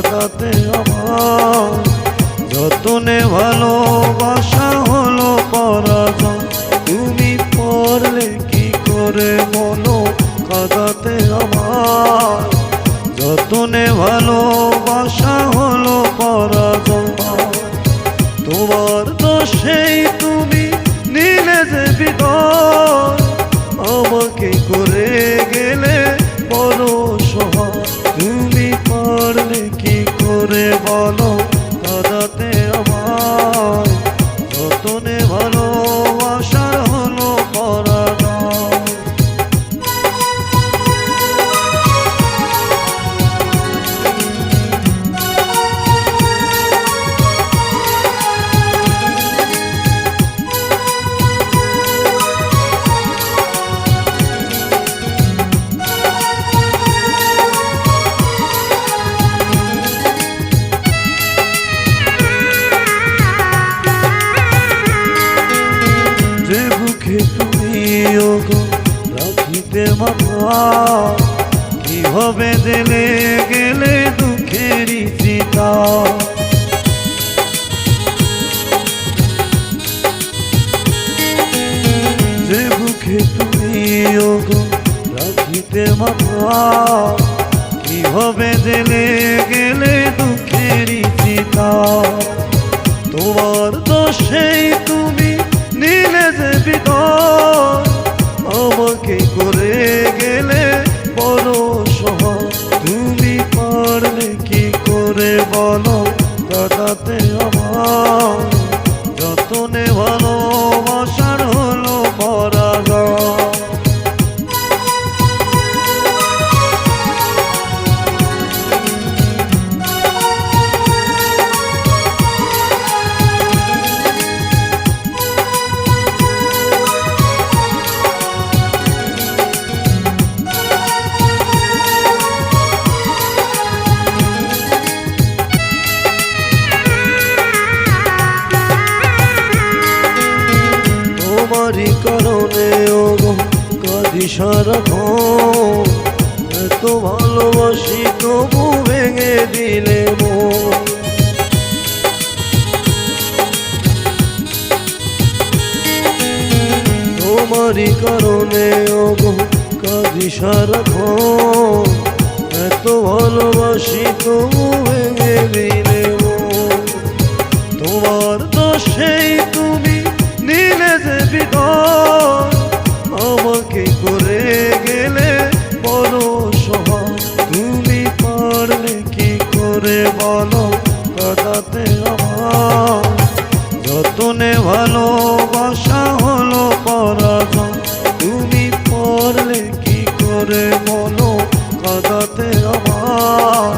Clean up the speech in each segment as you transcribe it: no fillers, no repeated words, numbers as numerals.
কাঁদাতে আমার। যতনে ভালোবাসা হলো পরাজয়, তুমি পড়লে কি করে বলো কাঁদাতে আমার। যতনে ভালোবাসা হলো পরাজয়, তোমার দোষেই তুমি নিলে যে বিদায়। আমাকে করে গেলে বড় সহায়, তুমি পারলে কি করে বলো কাঁদাতে আমায়। যতনে ভালোবাসার হলো পরাজয়। যে বুকে তুমি ওগো রাখিতে মাথা, কি হবে জেলে গেলে দুঃখেরই চিতা। যে বুকে তুমি ওগো রাখিতে মাথা, কি হবে জেলে গেলে দুঃখেরই চিতা। তোমার দোষেই তুমি নিলে যে বিদায়। আমাকে করে গেলে বড় সহায়, তুমি পারলে কি করে বলো কাঁদাতে আমার। যতনে ভালোবাসার হলো পরাজয়। তোমারই কারণে ওগো কাঁদি সারাক্ষণ। এত ভালোবাসি তবু ভেঙে দিলে মন। তোমারই কারণে ওগো কাঁদি সারাক্ষণ। এত ভালোবাসি তবু ভেঙে দিলে মন। তোমার দোষেই তুমি নিলে যে বিদায়। আমাকে করে গেলে বড় সহায়, তুমি পারলে কি করে বলো কাঁদাতে আমার। যতনে ভালোবাসা হলো পরাজয়, তুমি পারলে কি করে বলো কাঁদাতে আমার।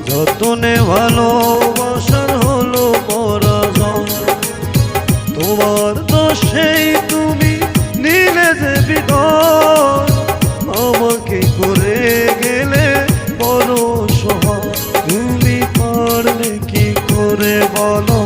যতনে ভালোবাসার হলো পরাজয়, তোমার দোষেই তুমি নিলে যে বিদায়। আমাকে করে গেলে বড় সহায়, তুমি পারলে কি করে বলো